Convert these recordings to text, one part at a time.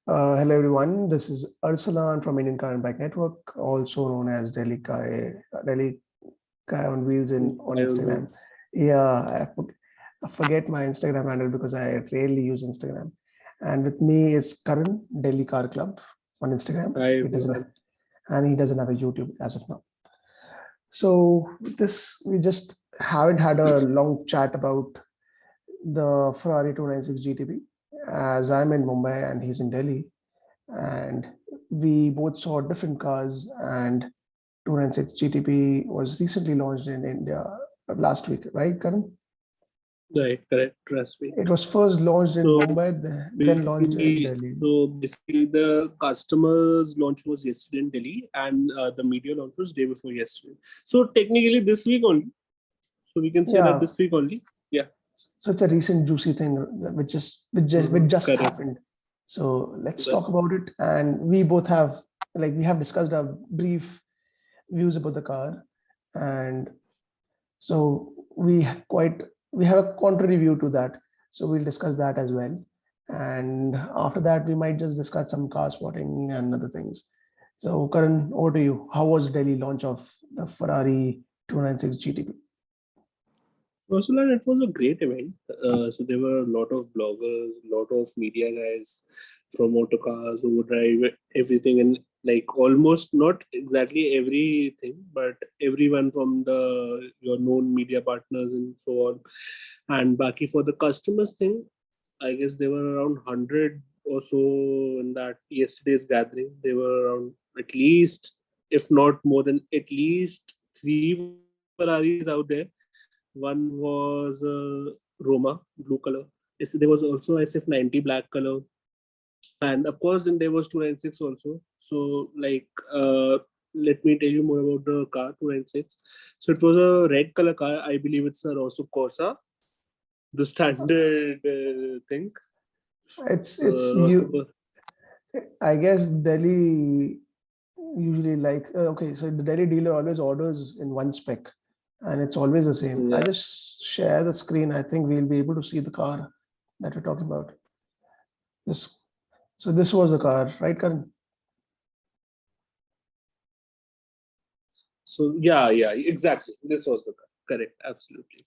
Hello everyone, this is Arsalan from Indian Car and Bike Network, also known as Delhi Guy on Wheels on By all Instagram. means. Yeah, I forget my Instagram handle because I rarely use Instagram. And with me is Karan, Delhi Car Club on Instagram. Hi He doesn't, everyone. and he doesn't have a YouTube as of now. So we just haven't had a long chat about the Ferrari 296 GTB, as I'm in Mumbai and he's in Delhi, and we both saw different cars, and 296 GTP was recently launched in India last week, right, Karan? Right, correct. Last week. It was first launched in So Mumbai, then launched in Delhi. basically, the customers launch was yesterday in Delhi, and the media launch was day before yesterday. So technically, this week only. So we can say that Yeah, this week only. Yeah. so it's a recent juicy thing which just Correct. happened. So let's Right. talk about it. And we both have we have discussed our brief views about the car, and so we have a contrary view to that. So we'll discuss that as well. And after that, we might just discuss some car spotting and other things. So Karan, over to you. How was Delhi launch of the Ferrari 296 GTP? Also, it was a great event. So there were a lot of bloggers, a lot of media guys from autocars, overdrive, everything, and like almost not exactly everything, but everyone from the your known media partners and so on. And Baki for the customers thing, I guess there were around 100 or so in that yesterday's gathering. There were around at least, if not more than at least three Ferraris out there. One was Roma, blue color. There was also SF90 black color, and of course, then there was 296 also. So, let me tell you more about the car 296. So it was a red color car. I believe it's a Rosso Corsa, the standard thing. It's Rosso you. I guess Delhi usually okay. So the Delhi dealer always orders in one spec, and it's always the same. I Yeah. just share the screen. I think we'll be able to see the car that we're talking about. This So this was the car, right, Karan? So yeah, exactly. This was the car. Correct, absolutely.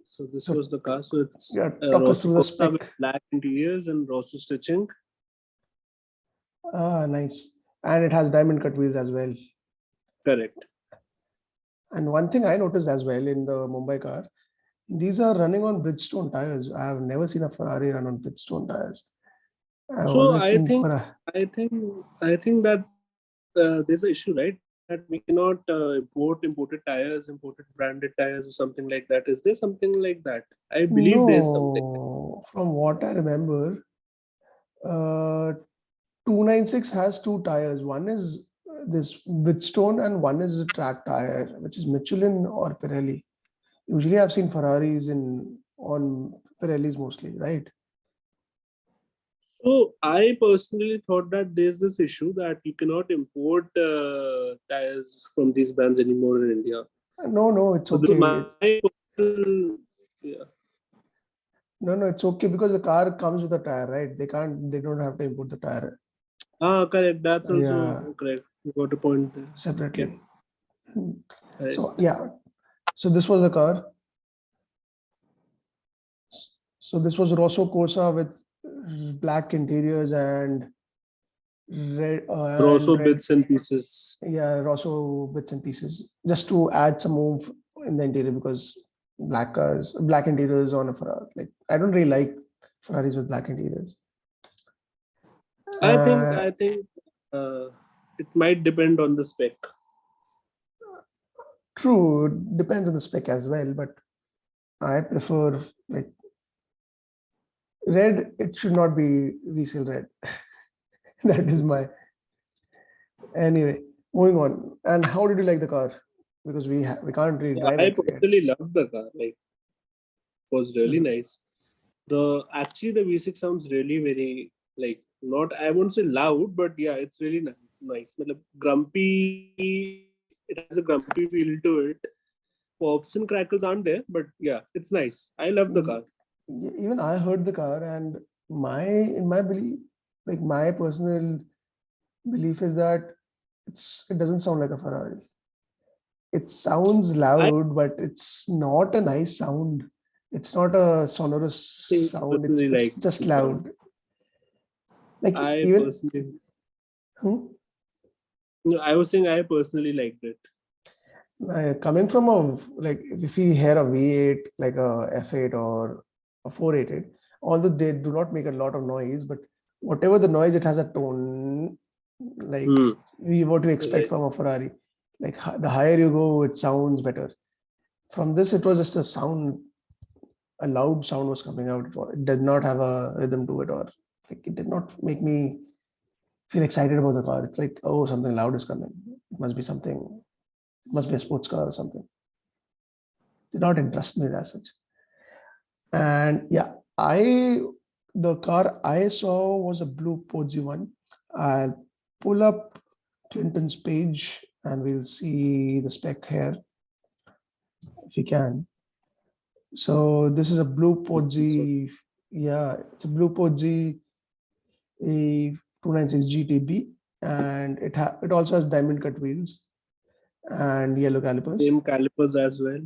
So this So was the car. So it's yeah, talk us Rosso through the Corsa with spec. black interiors and Rosso stitching. Ah, nice. And it has diamond cut wheels as well. Correct. And one thing I noticed as well in the Mumbai car, these are running on Bridgestone tires. I have never seen a Ferrari run on Bridgestone tires. I've So always seen Ferrari. I think that there's an issue, right? That we cannot import imported tires, imported branded tires, or something like that. Is there something like that? I believe there's something. No, from what I remember, uh, 296 has two tires. One is this Bridgestone and one is a track tire, which is Michelin or Pirelli. Usually I've seen Ferraris in on Pirellis mostly, right? So I personally thought that there's this issue that you cannot import tires from these brands anymore in India. No, it's So this was okay. my personal, yeah. No, it's okay because the car comes with a tire, right? They don't have to import the tire. Correct. That's Yeah, also correct. You got a point there. Yep. separately. So Right. yeah, so this was the car. So this was Rosso Corsa with black interiors and Also red. bits and pieces. Yeah, Rosso bits and pieces, just to add some move in the interior because black interiors on a Ferrari. Like I don't really like Ferraris with black interiors. Uh, I think uh, it might depend on the spec. True, it depends on the spec as well, but I prefer like red. It should not be resale red. That is my anyway. Moving on. And how did you like the car? Because we can't really Yeah, drive I it yet. personally love the car. Like, it was really Mhm. nice. The V6 sounds really very like not I won't say loud, but yeah, it's really nice. Matlab, grumpy. It has a grumpy feel to it. Pops and crackles aren't there, but yeah, it's nice. I love the car. Even I heard the car, and in my belief, like my personal belief is that it doesn't sound like a Ferrari. It sounds I loud, but it's not a nice sound. It's not a sonorous think sound. personally It's like just the car. loud. Like I even personally, hmm, no, I was saying I personally liked it. coming from a like if we hear a V8 like a F8 or a 488, although they do not make a lot of noise, but whatever the noise, it has a tone like Hmm. we what we expect Right. from a Ferrari. Like the higher you go, it sounds better. From this, it was just a sound, a loud sound was coming out. It did not have a rhythm to it, or like it did not make me feel excited about the car. It's like, oh, something loud is coming. It must be something. It must be a sports car or something. It did not interest me as such. And yeah, I the car I saw was a blue Poggi one. I'll pull up Clinton's page and we'll see the spec here if you can. So this is a blue So Poggi. Yeah, it's a blue Poggi a 296 GTB, and it also has diamond cut wheels and yellow calipers. same calipers as well.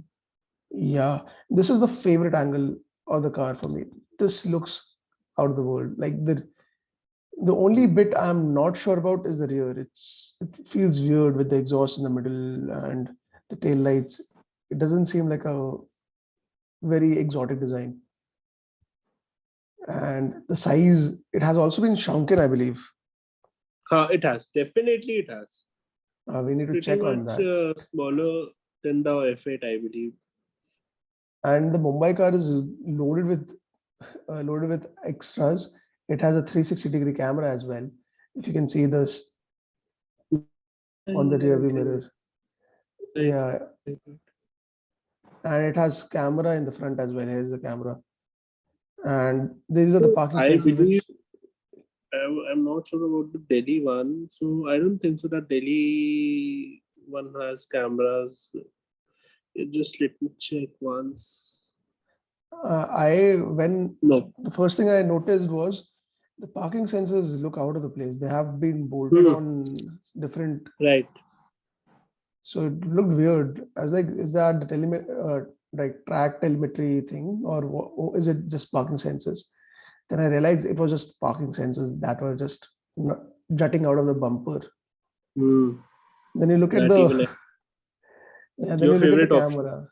Yeah, this is the favorite angle of the car for me. This looks out of the world. Like the only bit I'm not sure about is the rear. It feels weird with the exhaust in the middle and the tail lights. It doesn't seem like a very exotic design. And the size, it has also been shrunken, I believe. It has, definitely it has. We It's need to pretty check on much that. smaller than the F8, I believe. And the Mumbai car is loaded with extras. It has a 360-degree camera as well. If you can see this on the rear view Okay. mirror, yeah, and it has camera in the front as well. Here's the camera, and these are the So parking I sensors. believe Which I'm not sure about the Delhi one. So I don't think so that Delhi one has cameras. Just let me check once. I when No. the first thing I noticed was the parking sensors look out of the place. They have been bolted Hmm. on different, Right. so it looked weird. I was like, is that the like track telemetry thing, or is it just parking sensors? Then I realized it was just parking sensors that were just jutting out of the bumper. Hmm. Then you look at That even the yeah, then your you look at the favorite option. camera.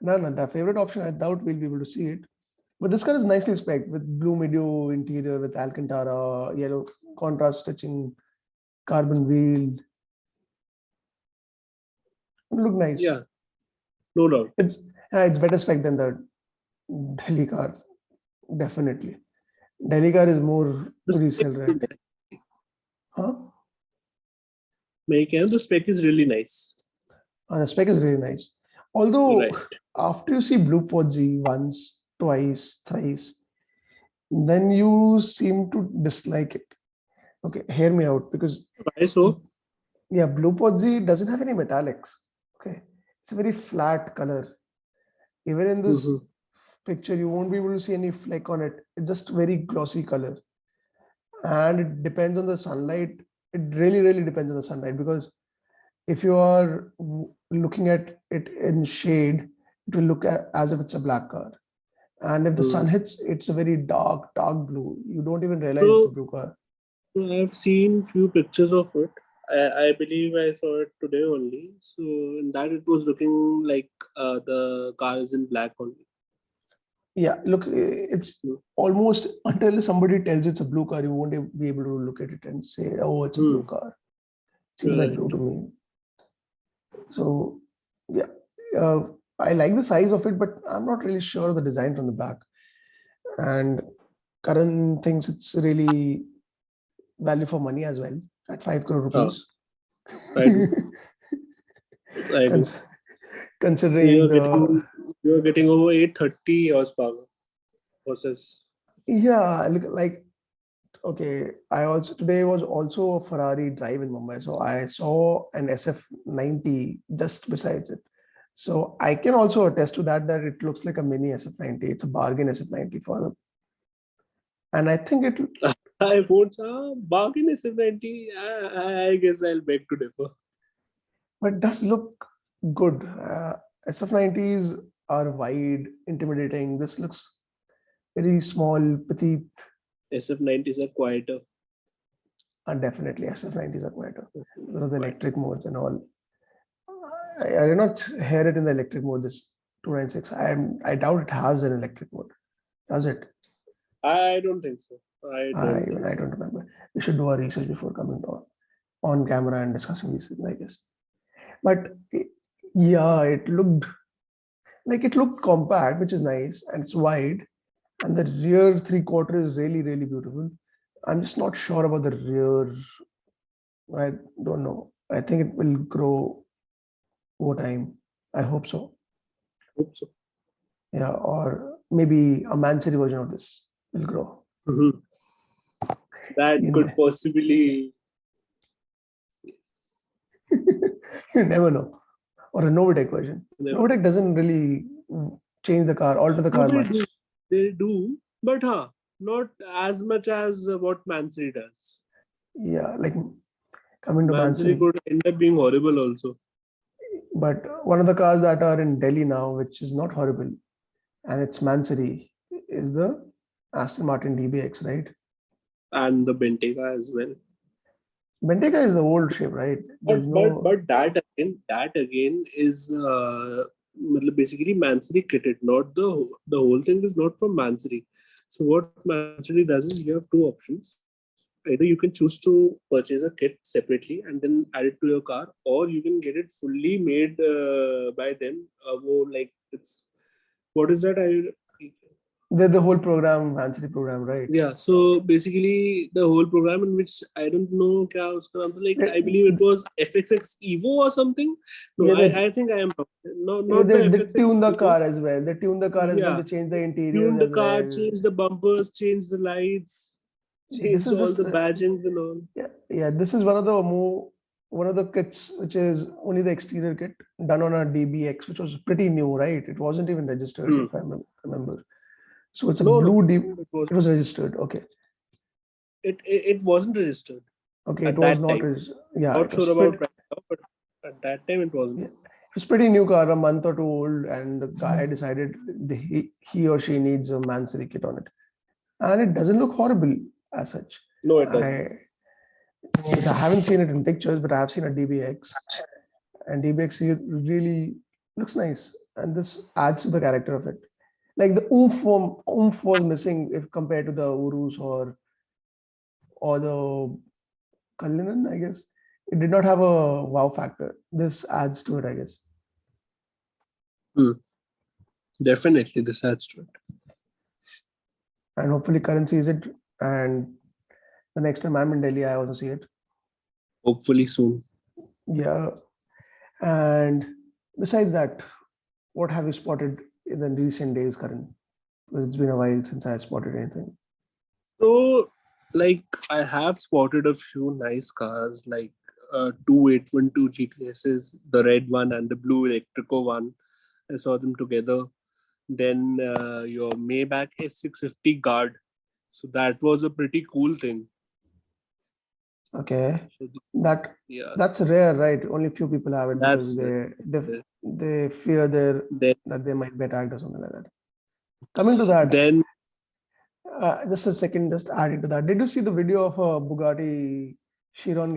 No, the favorite option, I doubt we'll be able to see it. But this car is nicely spec with blue medio interior with Alcantara, yellow contrast stitching, carbon wheel. It look nice. Yeah, no doubt. It's better spec than the Delhi car, definitely. Delhi car is more The spec, resale, right? Huh? the spec is really nice. The spec is really nice. Although Right. after you see Blue Podgy once, twice, thrice, then you seem to dislike it. Okay, hear me out because Why so? yeah, Blue Podgy doesn't have any metallics. Okay, it's a very flat color. Even in this Mm-hmm. picture, you won't be able to see any fleck on it. It's just very glossy color, and it depends on the sunlight. It really, really depends on the sunlight because if you are looking at it in shade, it will look as if it's a black car. And if the sun Mm. hits, it's a very dark, dark blue. You don't even realize it's a So blue car. I've seen few pictures of it. I believe I saw it today only. So in that it was looking like the car is in black only. Yeah, look, it's Hmm. almost until somebody tells you it's a blue car, you won't be able to look at it and say, oh, it's a blue Hmm. car. It seems like blue Right. to me. So, yeah, I like the size of it, but I'm not really sure of the design from the back. And Karan thinks it's really value for money as well at 5 crore Ah, rupees. I do. I do. Cons- Considering You're the getting you're getting over 830 horsepower versus. yeah, look, like okay, I also today was also a Ferrari drive in Mumbai, so I saw an SF90 just besides it. So I can also attest to that it looks like a mini SF90. It's a bargain SF90 for the And I think it, I won't say bargain SF90. I guess I'll beg to differ. but it does look good. SF90s are wide, intimidating. This looks very small, petite. SF90s are quieter. Definitely, SF90s are quieter. Because of the Quieter. electric modes and all. I did not hear it in the electric mode, this 296. I doubt it has an electric mode. Does it? I don't think so. I don't think I so. don't remember. We should do our research before coming on camera and discussing these things, I guess. But yeah, it looked compact, which is nice, and it's wide, and the rear 3/4 is really, really beautiful. I'm just not sure about the rear. I don't know. I think it will grow over time. I hope so. Hope so. Yeah, or maybe a Man City version of this will grow. Mhm. That You, could possibly. Yes. you never know. Or a Novatec version. Never. Novatec doesn't really change the car, alter the No, car they much. do. They do, but not as much as what Man City does. Yeah, like coming to Man City Mansuri. could end up being horrible also. But one of the cars that are in Delhi now, which is not horrible, and it's Mansuri, is the Aston Martin DBX, right? And the Bentayga as well. Bentayga is the old shape, right? There's no. But that again is basically Man City kitted, not the whole thing is not from Man City. So what Man City does is you have two options. Either you can choose to purchase a kit separately and then add it to your car, or you can get it fully made by them. More like it's what is that? The whole program, Mansuri program, right? Yeah, so basically the whole program in which I don't know kya uska naam tha, like They, I believe it was FXX Evo or something. No, yeah, I think I am wrong. No, yeah, not the they FXX tune the Evo. car as well. They tune the car as well. Yeah, They change the interiors tuned the as car, well. changed the bumpers, changed the lights, This changed is all just the badgings and all. yeah. This is one of the kits which is only the exterior kit done on a DBX, which was pretty new, right? It wasn't even registered, Hmm. if I remember. So it's a No, blue D. it was It was registered. Okay. it wasn't registered Okay. It at was that not time. registered. Yeah. Not It was sure pretty. about right now, but at that time it wasn't. Yeah. It was pretty new car, a month or two old, and the guy decided he or she needs a Mansuri kit on it, and it doesn't look horrible as such. No, it doesn't. I haven't seen it in pictures, but I have seen a DBX, and DBX really looks nice, and this adds to the character of it. Like the oomph was missing if compared to the Urus or the Cullinan, I guess. It did not have a wow factor. This adds to it, I guess. Hmm. Definitely, this adds to it. And hopefully Karan sees it, and the next time I'm in Delhi, I also see it. Hopefully soon. Yeah. And besides that, what have you spotted in the recent days, Karan? Because it's been a while since I spotted anything. So, like, I have spotted a few nice cars, like two 812 GTSs, the red one and the blue Electrico one. I saw them together. Then your Maybach S650 Guard. So that was a pretty cool thing. Okay. So, That yeah, that's rare, right? Only few people have it because that's they fear then that they might be attacked or something like that. Coming to that, then just a second, just adding to that. Did you see the video of a Bugatti Chiron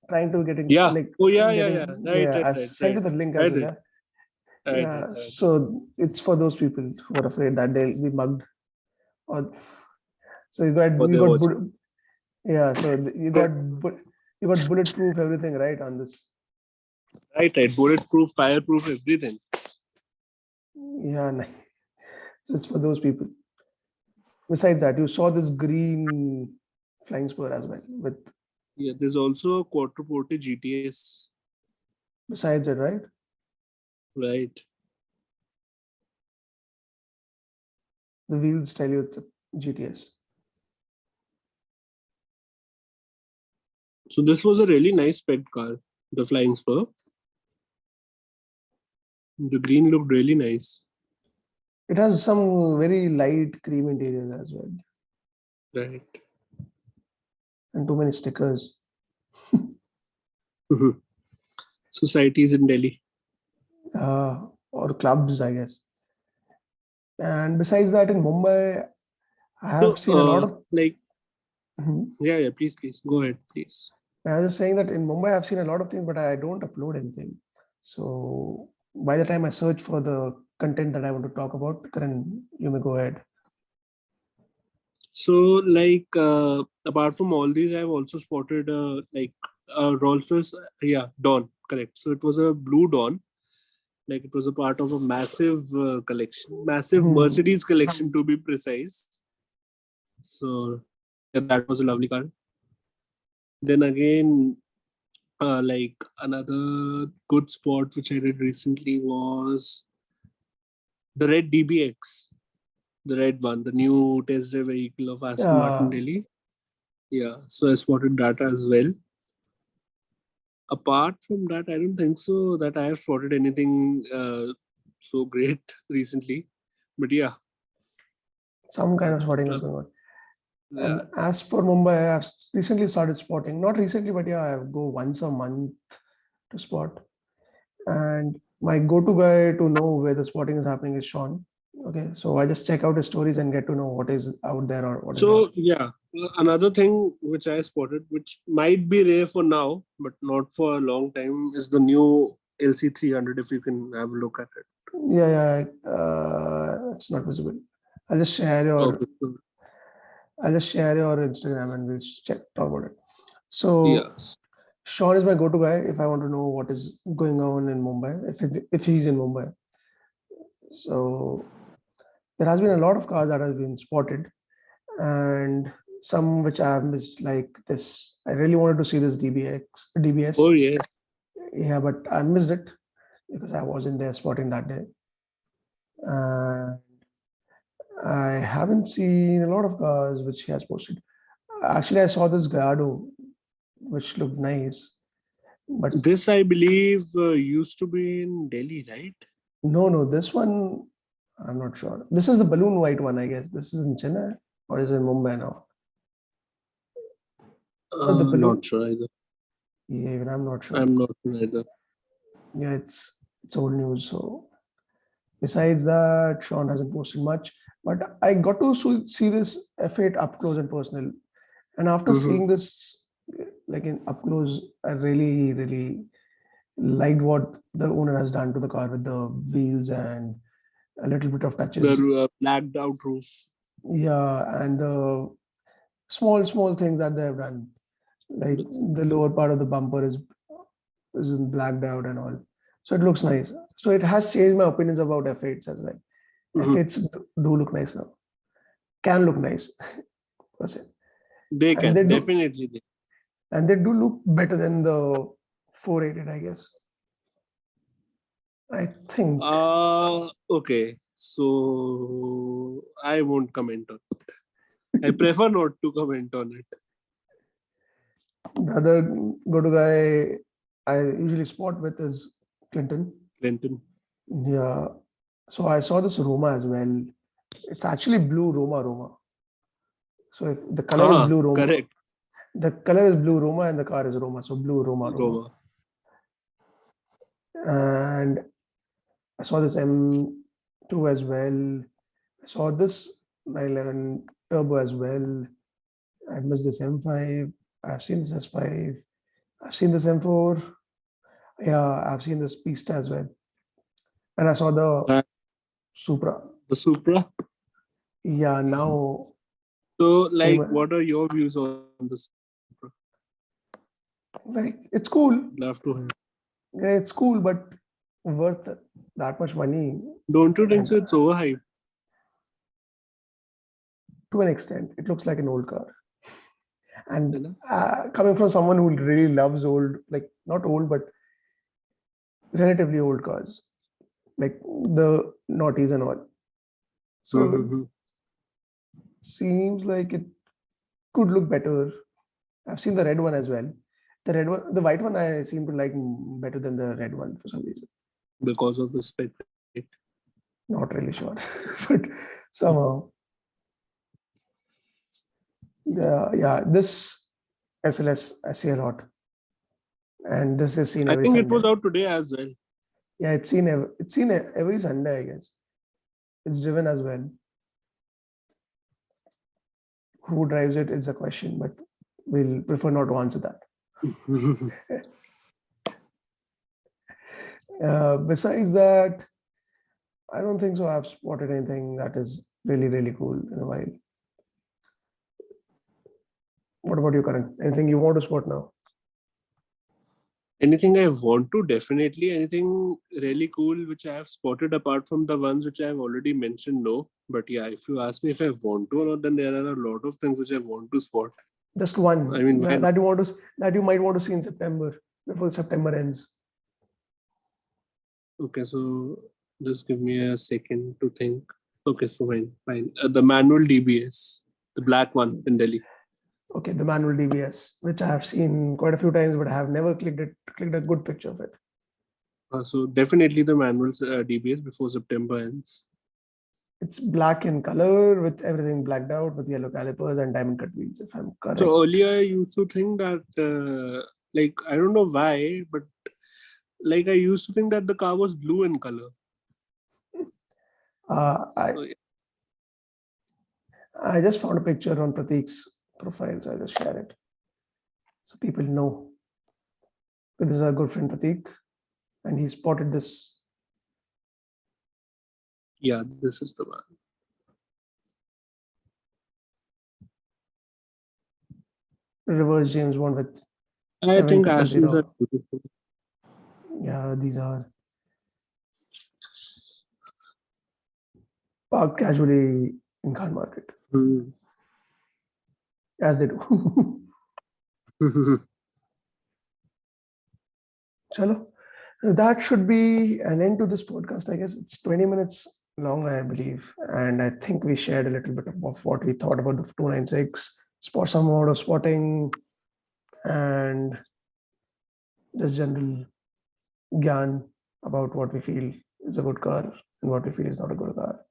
trying to getting yeah. like Oh yeah. getting Right, yeah? right, I right, sent right. you the link I as well. did. Yeah. I did. Yeah. So it's for those people who are afraid that they'll be mugged. Or so For you their got watch. yeah. So you got bulletproof everything right on this. Right. Bulletproof, fireproof, everything. Yeah. So it's for those people. Besides that, you saw this green flying spur as well. With Yeah, there's also a quadruporte GTS. besides it, right? Right. The wheels tell you it's a GTS. So this was a really nice spec car, the Flying Spur. The green looked really nice. It has some very light cream interior as well, Right. and too many stickers. Mhm. Societies in Delhi. Or clubs, I guess. And besides that, in Mumbai, I have So, seen a lot of. like, Mhm. yeah, please, go ahead, please. I was just saying that in Mumbai, I've seen a lot of things, but I don't upload anything. So by the time I search for the content that I want to talk about, Karan, you may go ahead. So, like, apart from all these, I've also spotted like Rolls Royce. Yeah, Dawn. Correct. So it was a blue Dawn. Like it was a part of a massive collection, massive Hmm. Mercedes collection to be precise. So yeah, that was a lovely car. Then again, like another good spot which I did recently was the red DBX, the red one, the new test drive vehicle of Aston Martin Uh, Delhi. Yeah, so I spotted that as well. Apart from that, I don't think so that I have spotted anything so great recently. But yeah, some kind of that's spotting what. is going on. Yeah. And as for Mumbai, I've recently started spotting. Not recently, but yeah, I go once a month to spot. And my go-to guy to know where the spotting is happening is Sean. Okay, so I just check out his stories and get to know what is out there or what is not. So yeah, another thing which I spotted, which might be rare for now, but not for a long time, is the new LC 300. If you can have a look at it. Yeah, yeah, it's not visible. I'll just share your Okay. So, I'll just share your Instagram and we'll check talk about it. So yes. Sean is my go-to guy if I want to know what is going on in Mumbai, if he's in Mumbai. So there has been a lot of cars that have been spotted, and some which I have missed, like this. I really wanted to see this Oh DBS. yes. Yeah, but I missed it because I wasn't there spotting that day. Uh, I haven't seen a lot of cars which he has posted. Actually, I saw this Gallardo, which looked nice, but This I believe used to be in Delhi, right? no, no, this one, I'm not sure. This is the balloon white one, I guess. This is in Chennai or is it in Mumbai now? Oh, the Not balloon. sure either. Yeah, even I'm not sure. I'm not sure either. Yeah, it's old news. So besides that, Sean hasn't posted much. But I got to see this F8 up close and personal. And after Mm-hmm. seeing this, like in up close, I really, really liked what the owner has done to the car with the wheels and a little bit of touches. The blacked out roof. Yeah, and the small things that they have done, like Bits and the pieces. lower part of the bumper is blacked out and all. So it looks nice. So it has changed my opinions about F8s as well. Mhm. F8s do look nice now. Can look nice. per se. They And they can do definitely. and they do look better than the 488, I guess. I think Okay. So I won't comment on it. I prefer not to comment on it. the other go-to guy I usually spot with is Clinton. Clinton. Yeah. So I saw this Roma as well. It's actually blue Roma. So if the color is blue Roma, Correct. the color is blue Roma and the car is Roma. So blue Roma. Roma. And I saw this M2 as well. I saw this 911 Turbo as well. I missed this M5. I've seen this S5. I've seen this M4. Yeah, I've seen this Pista as well. And I saw the Uh, Supra. the Supra. Yeah, now So, like, famous. what are your views on the Supra? Like it's cool. Love to hear. Yeah, it's cool, but worth that much money. Don't you think And so? It's overhyped. to an extent, it looks like an old car. You And know? coming from someone who really loves old, like not old, but relatively old cars, like the noughties and all. So it Mm-hmm. seems like it could look better. I've seen the red one as well. The white one, I seem to like better than the red one for some reason. Because of the spec. Right? Not really sure, but somehow. Yeah, this SLS I see a lot, and this is seen I every think it was Sunday. out today as well. Yeah, it's seen every Sunday, I guess. It's driven as well. Who drives it is a question, but we'll prefer not to answer that. Besides that, I don't think so. I've spotted anything that is really, really cool in a while. What about you, Karan? Anything you want to spot now? Anything I want to, definitely. Anything really cool which I have spotted apart from the ones which I have already mentioned, no. But yeah, if you ask me if I want to or not, then there are a lot of things which I want to spot. Just one I mean, why not? that you might want to see in September before September ends. Okay, so just give me a second to think. Okay, so fine. The manual DBS, the black one in Delhi. Okay, the manual DBS, which I have seen quite a few times, but I have never clicked a good picture of it. So definitely the manual DBS before September ends. It's black in color with everything blacked out with yellow calipers and diamond cut wheels, if I'm correct. So earlier I used to think that, like, I don't know why, but like I used to think that the car was blue in color. I just found a picture on Prateek's profile, so I'll just share it so people know. This is our good friend Prateek, and he spotted this. Yeah, this is the one. Reverse James Bond with I think Astons are 700. beautiful. Yeah, these are parked casually in car market, as they do. Chalo, that should be an end to this podcast. I guess it's 20 minutes long, I believe, and I think we shared a little bit of what we thought about the 296, spot some amount of spotting, and just general gyan about what we feel is a good car and what we feel is not a good car.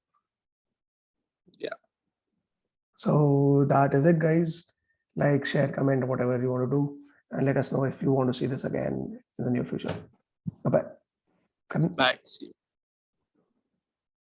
Yeah. So that is it, guys. Like, share, comment, whatever you want to do, and let us know if you want to see this again in the near future. Bye-bye. Bye. See you.